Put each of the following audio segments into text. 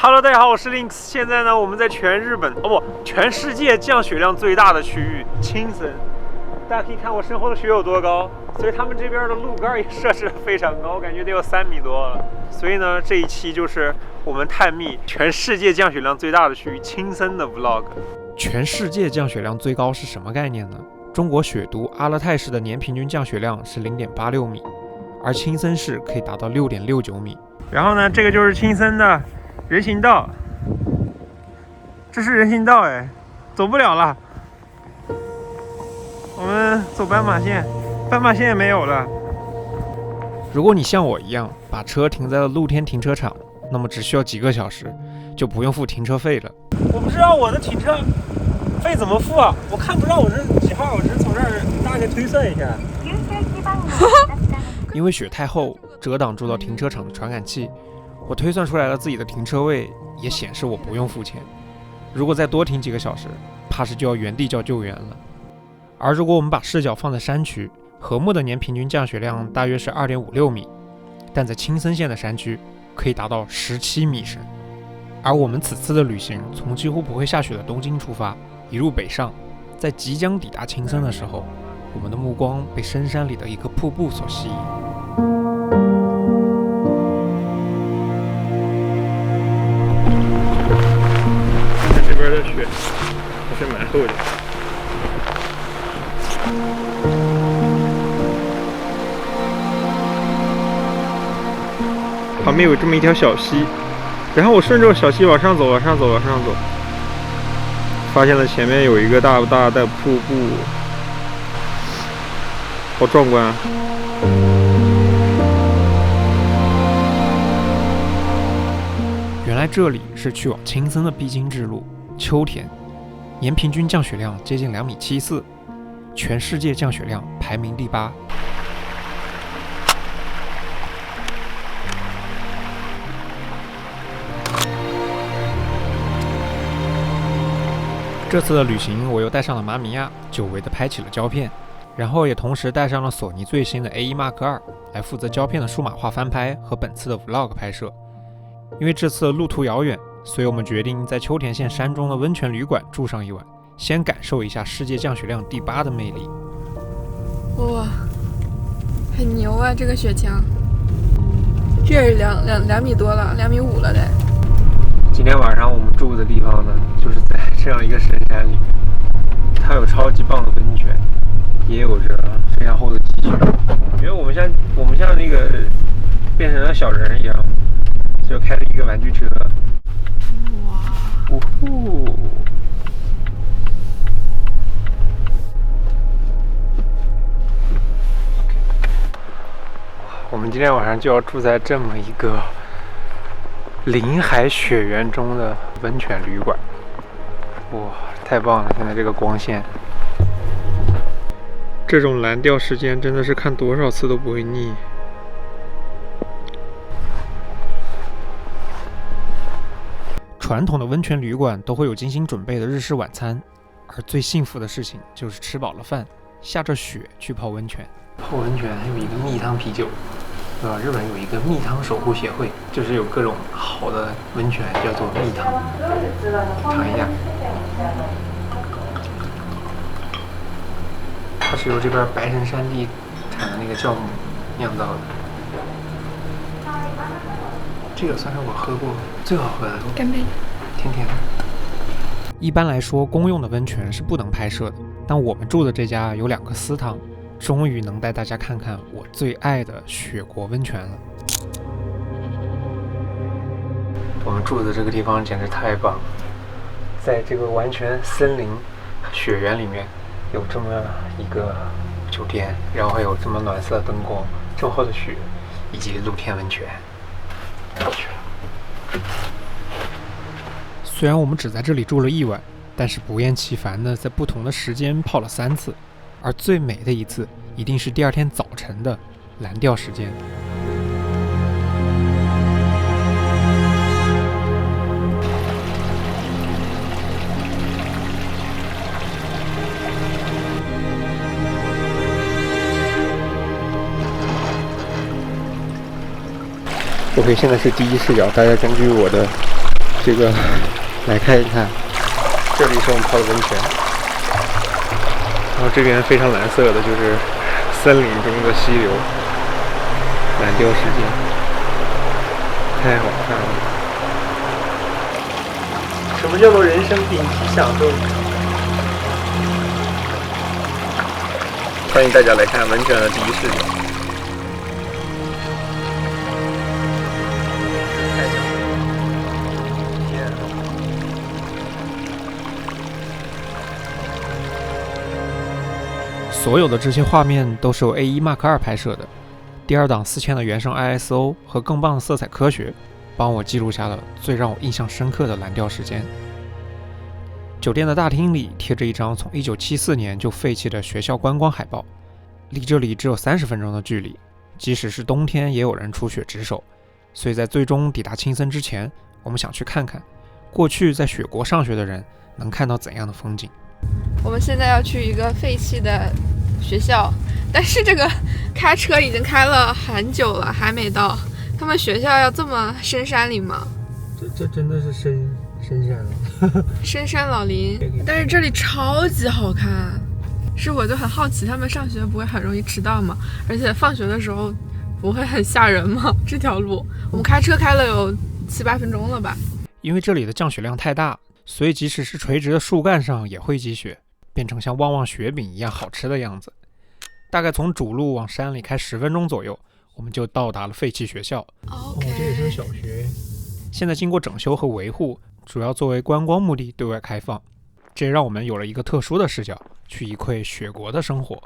Hello， 大家好，我是 Links。现在呢，我们在全日本全世界降雪量最大的区域青森。大家可以看我身后的雪有多高，所以他们这边的路杆也设置得非常高，感觉得有3米多了。所以呢，这一期就是我们探秘全世界降雪量最大的区域青森的 vlog。全世界降雪量最高是什么概念呢？中国雪都阿勒泰市的年平均降雪量是0.86米，而青森市可以达到6.69米。然后呢，这个就是青森的人行道，这是人行道哎，走不了了。我们走斑马线，斑马线也没有了。如果你像我一样把车停在了露天停车场，那么只需要几个小时就不用付停车费了。我不知道我的停车费怎么付啊？我看不到我是几号，我只是从这儿大概推算一下。因为雪太厚，遮挡住了停车场的传感器，我推算出来了自己的停车位，也显示我不用付钱。如果再多停几个小时，怕是就要原地叫救援了。而如果我们把视角放在山区，禾木的年平均降雪量大约是2.56米，但在青森县的山区可以达到17米深。而我们此次的旅行从几乎不会下雪的东京出发，一路北上，在即将抵达青森的时候，我们的目光被深山里的一个瀑布所吸引。这边的雪还是蛮厚的。旁边有这么一条小溪，然后我顺着小溪往上走，发现了前面有一个大大的瀑布，好壮观啊！原来这里是去往青森的必经之路。秋天，年平均降雪量接近2.74米，全世界降雪量排名第8。这次的旅行，我又带上了玛米亚，久违的拍起了胶片，然后也同时带上了索尼最新的 A1 Mark II 来负责胶片的数码化翻拍和本次的 vlog 拍摄。因为这次的路途遥远，所以我们决定在秋田县山中的温泉旅馆住上一晚，先感受一下世界降雪量第8的魅力。哇，很牛啊！这个雪墙，这也2米多了，2.5米了得。今天晚上我们住的地方呢，就是在这样一个深山里面，它有超级棒的温泉，也有着非常厚的积雪。因为我们像那个变成了小人一样，就开了一个玩具车。哇！呜呼！我们今天晚上就要住在这么一个临海雪原中的温泉旅馆。哇，太棒了！现在这个光线，这种蓝调时间真的是看多少次都不会腻。传统的温泉旅馆都会有精心准备的日式晚餐，而最幸福的事情就是吃饱了饭，下着雪去泡温泉。泡温泉还有一个蜜汤啤酒。日本有一个蜜汤守护协会，就是有各种好的温泉叫做蜜汤，尝一下。它是由这边白神山地产的那个酵母酿造的，这个算是我喝过最好喝的。干杯！甜甜的。一般来说，公用的温泉是不能拍摄的，但我们住的这家有2个私汤。终于能带大家看看我最爱的雪国温泉了。我们住的这个地方简直太棒了，在这个完全森林雪原里面，有这么一个酒店，然后还有这么暖色的灯光，这么厚的雪，以及露天温泉。虽然我们只在这里住了1晚，但是不厌其烦的在不同的时间泡了3次。而最美的一次一定是第2天早晨的蓝调时间。OK， 现在是第一视角，大家根据我的这个来看一看，这里是我们泡的温泉，然后这边非常蓝色的就是森林中的溪流，蓝调世界，太好看了。什么叫做人生顶级享受？欢迎大家来看温泉的第一视角。所有的这些画面都是由 A1 Mark II 拍摄的，第二档4000的原生 ISO 和更棒的色彩科学，帮我记录下了最让我印象深刻的蓝调时间。酒店的大厅里贴着一张从1974年就废弃的学校观光海报，离这里只有30分钟的距离，即使是冬天也有人出雪值守。所以在最终抵达青森之前，我们想去看看过去在雪国上学的人能看到怎样的风景。我们现在要去一个废弃的学校，但是这个开车已经开了很久了，还没到。他们学校要这么深山里吗？这真的是深山了，深山老林。但是这里超级好看，是我就很好奇，他们上学不会很容易迟到吗？而且放学的时候不会很吓人吗？这条路我们开车开了有7、8分钟了吧？因为这里的降雪量太大，所以即使是垂直的树干上也会积雪，变成像旺旺雪饼一样好吃的样子。大概从主路往山里开10分钟左右，我们就到达了废弃学校。这也是个小学，现在经过整修和维护，主要作为观光目的对外开放。这也让我们有了一个特殊的视角，去一窥雪国的生活。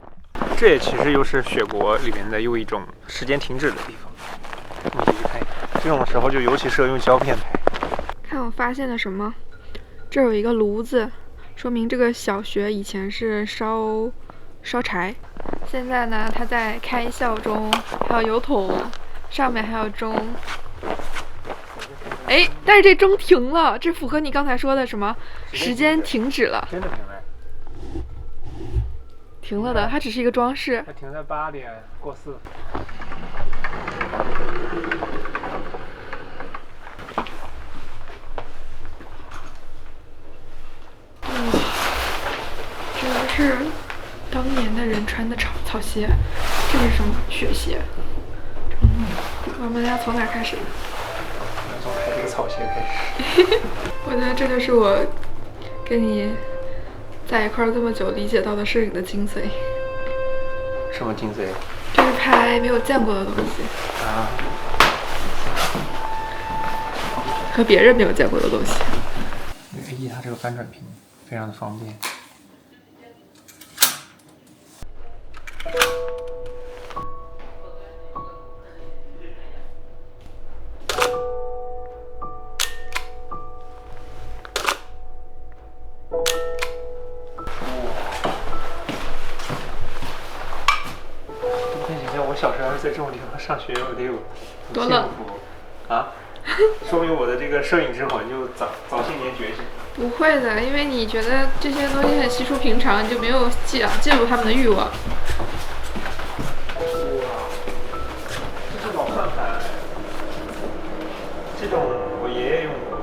这也其实又是雪国里面的又一种时间停止的地方。我们继续看一看，这种时候就尤其适合用胶片拍。看我发现了什么？这有一个炉子，说明这个小学以前是烧柴。现在呢，它在开校中，还有油桶，上面还有钟。哎，但是这钟停了，这符合你刚才说的什么？时间停止了。真的停了？停了的，它只是一个装饰。它停在8点过4。这个是当年的人穿的草鞋，这是什么？雪鞋。我们要从哪开始？从这个草鞋开始。我觉得这就是我跟你在一块儿这么久理解到的摄影的精髓。什么精髓？就是拍没有见过的东西啊，和别人没有见过的东西。A1它这个翻转屏非常的方便。我小时候在这种地方上学，我得有多冷啊！说明我的这个摄影之魂就早些年觉醒。不会的，因为你觉得这些东西很稀疏平常，你就没有记录他们的欲望。哇，这是老算盘，这种我爷爷用过。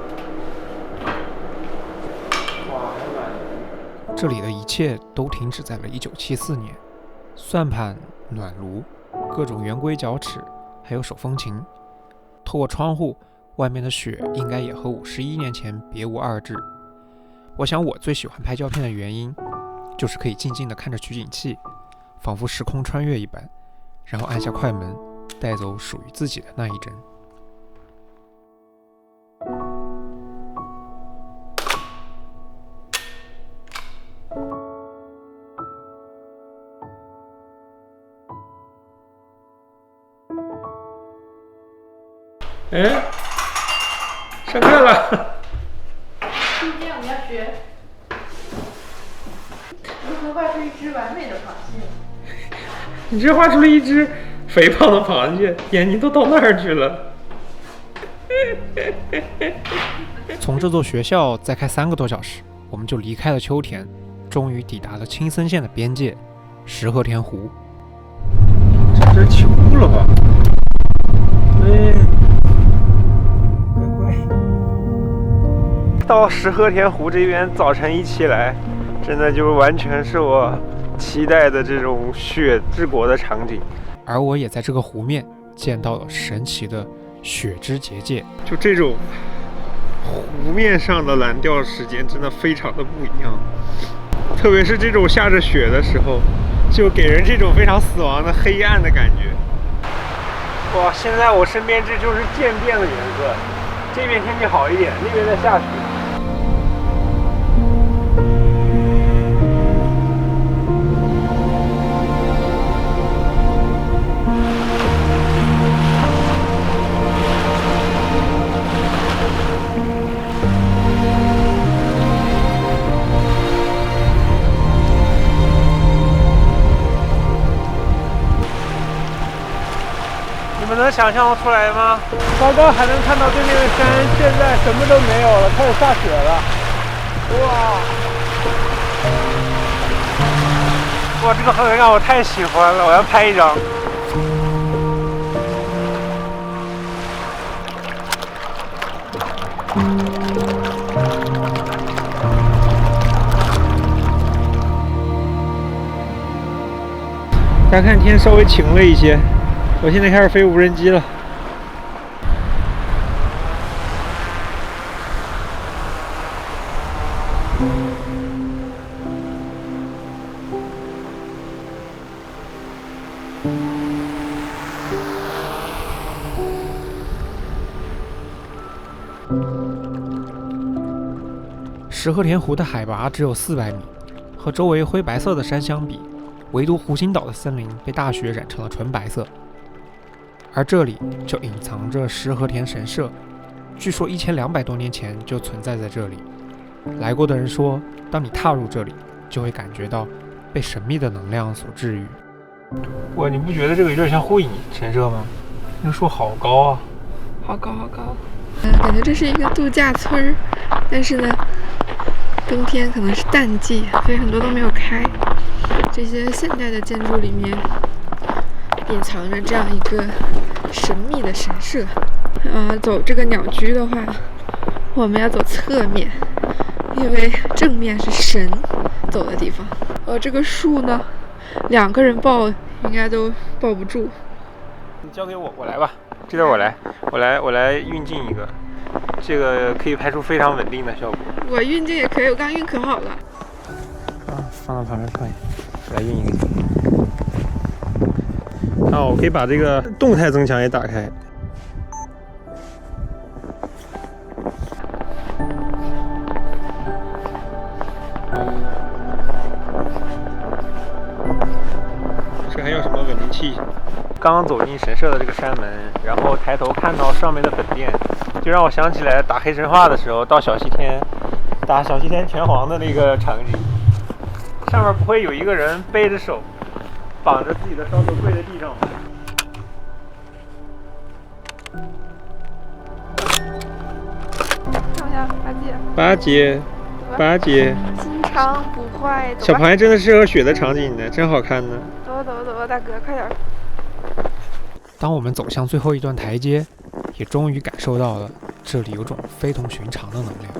哇，好暖！这里的一切都停止在了1974年，算盘、暖炉、各种圆规角尺，还有手风琴。透过窗户，外面的雪应该也和51年前别无二致。我想我最喜欢拍胶片的原因，就是可以静静地看着取景器，仿佛时空穿越一般，然后按下快门，带走属于自己的那一帧。哎，上课了。今天我们要学如何画出一只完美的螃蟹。你这画出了一只肥胖的螃蟹，眼睛都到那儿去了。从这座学校再开3个多小时，我们就离开了秋田，终于抵达了青森县的边界石和田湖。这起雾了吧？对。乖乖，到石河田湖这边，早晨一起来，真的就完全是我期待的这种雪之国的场景。而我也在这个湖面见到了神奇的雪之结界。就这种湖面上的蓝调时间真的非常的不一样，特别是这种下着雪的时候，就给人这种非常死亡的黑暗的感觉。哇，现在我身边这就是渐变的颜色，这边天气好一点，那边在下雪。你们能想象出来吗？刚刚还能看到对面的山，现在什么都没有了，开始下雪了。哇，这个氛围感我太喜欢了，我要拍一张。大家看，天稍微晴了一些。我现在开始飞无人机了。石河田湖的海拔只有400米，和周围灰白色的山相比，唯独湖心岛的森林被大雪染成了纯白色。而这里就隐藏着石河田神社，据说1200多年前就存在在这里。来过的人说，当你踏入这里，就会感觉到被神秘的能量所治愈。哇，你不觉得这个有点像护影神社吗？那个树好高啊！好高好高。感觉这是一个度假村儿，但是呢，冬天可能是淡季，所以很多都没有开。这些现代的建筑里面隐藏着这样一个神秘的神社。走这个鸟居的话，我们要走侧面，因为正面是神走的地方。这个树呢，2个人抱应该都抱不住。你交给我，我来吧。这段我来运镜一个，这个可以拍出非常稳定的效果。我运镜也可以，我刚运可好了。放到旁边放一下，我来运一个镜。我可以把这个动态增强也打开。这还有什么稳定器？刚刚走进神社的这个山门，然后抬头看到上面的本殿，就让我想起来打黑神话的时候到小西天打小西天拳皇的那个场景。上面不会有一个人背着手绑着自己的双手跪在地上吗？看一下八戒，心肠不坏。小螃蟹真的适合雪的场景呢，真好看呢。走，大哥，快点！当我们走向最后一段台阶，也终于感受到了这里有种非同寻常的能量。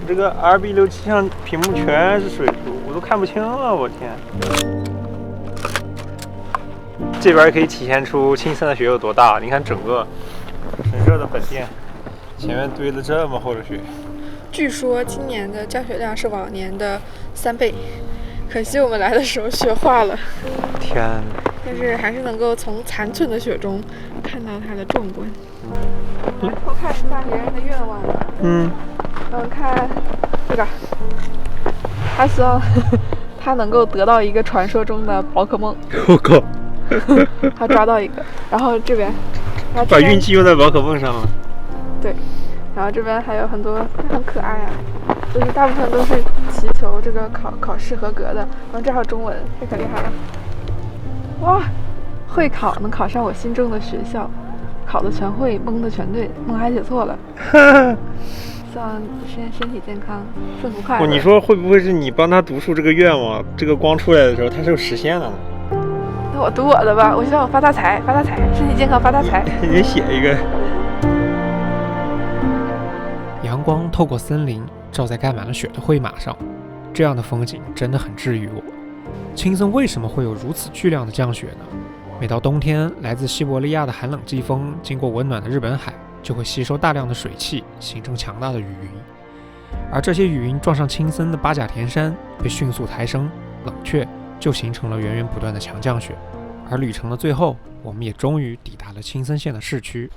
这个 RB67上屏幕全是水珠，我都看不清了，我天！这边可以体现出青森的雪有多大。你看整个神社的本殿前面堆了这么厚的雪。据说今年的降雪量是往年的3倍，可惜我们来的时候雪化了。天！但是还是能够从残存的雪中看到它的壮观。来偷看一下别人的愿望吧。看这个，他希望他能够得到一个传说中的宝可梦。我靠！他抓到一个，然后这边把运气用在宝可梦上了。对，然后这边还有很多，很可爱啊，就是大部分都是祈求这个考试合格的。然后这还有中文，这可厉害了。哇，会考能考上我心中的学校，考的全会，蒙的全对，蒙还写错了。希望身体健康，幸福快乐。你说会不会是你帮他读出这个愿望，这个光出来的时候，他是实现了呢？那我读我的吧，我希望我发大财，发大财，身体健康，发大财。你写一个。阳光透过森林照在盖满了雪的灰马上，这样的风景真的很治愈我。青森为什么会有如此巨量的降雪呢？每到冬天，来自西伯利亚的寒冷季风经过温暖的日本海，就会吸收大量的水汽，形成强大的雨云。而这些雨云撞上青森的八甲田山，被迅速抬升冷却，就形成了源源不断的强降雪。而旅程的最后，我们也终于抵达了青森县的市区。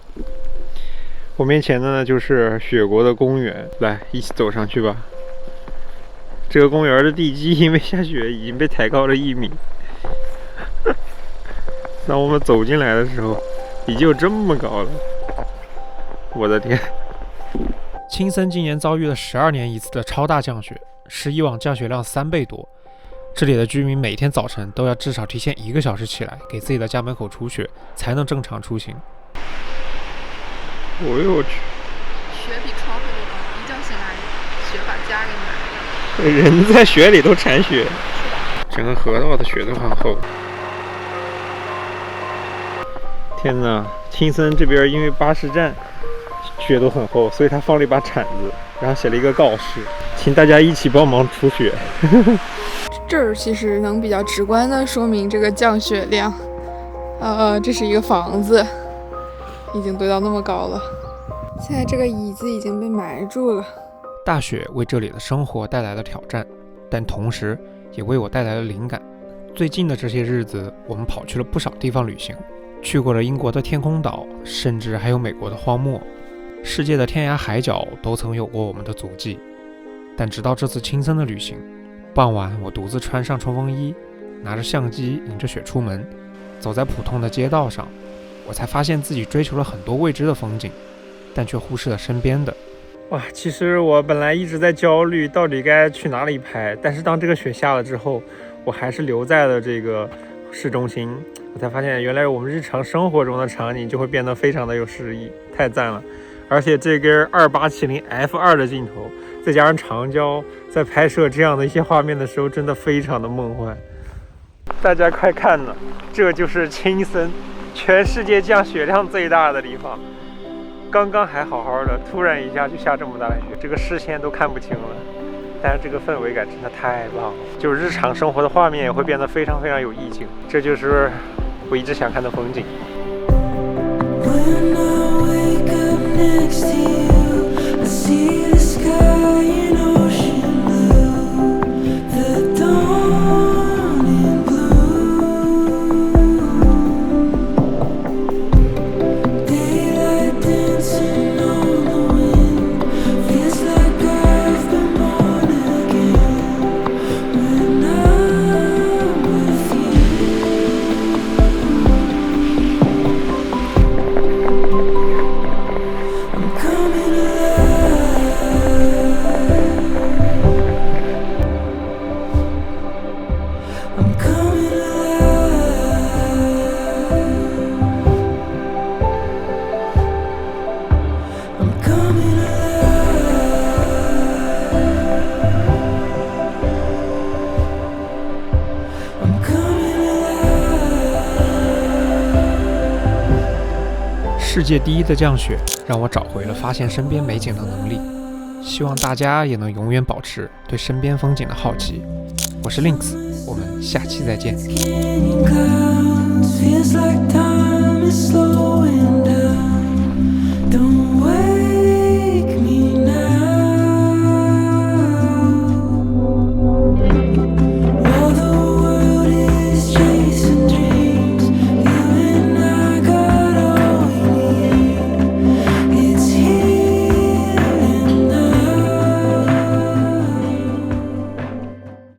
我面前的呢就是雪国的公园，来一起走上去吧。这个公园的地基因为下雪已经被抬高了1米。当我们走进来的时候，已经有这么高了。我的天！青森今年遭遇了12年一次的超大降雪，是以往降雪量3倍多。这里的居民每天早晨都要至少提前1个小时起来，给自己的家门口除雪，才能正常出行。我去！雪比窗户都高，一觉醒来，雪把家给埋了。人在雪里都铲雪，整个河道的雪都很厚。天哪！青森这边因为巴士站雪都很厚，所以他放了一把铲子，然后写了一个告示，请大家一起帮忙除雪。这儿其实能比较直观的说明这个降雪量。这是一个房子，已经堆到那么高了。现在这个椅子已经被埋住了。大雪为这里的生活带来了挑战，但同时也为我带来了灵感。最近的这些日子，我们跑去了不少地方旅行，去过了英国的天空岛，甚至还有美国的荒漠。世界的天涯海角都曾有过我们的足迹。但直到这次青森的旅行，傍晚我独自穿上冲锋衣，拿着相机迎着雪出门，走在普通的街道上，我才发现自己追求了很多未知的风景，但却忽视了身边的。哇，其实我本来一直在焦虑到底该去哪里拍，但是当这个雪下了之后，我还是留在了这个市中心。我才发现原来我们日常生活中的场景就会变得非常的有诗意，太赞了。而且这根2870 F2 的镜头再加上长焦，在拍摄这样的一些画面的时候真的非常的梦幻。大家快看呢，这就是青森，全世界降雪量最大的地方。刚刚还好好的，突然一下就下这么大的雪，这个视线都看不清了。但是这个氛围感真的太棒了，就是日常生活的画面也会变得非常非常有意境，这就是我一直想看的风景。Next to you, I see the sky in ocean blue, the dawn in blue, daylight dancing on the wind, feels like I've been born again when I'm with you. I'm 世界第一的降雪让我找回了发现身边美景的能力，希望大家也能永远保持对身边风景的好奇。我是 Lynx， 我们下期再见。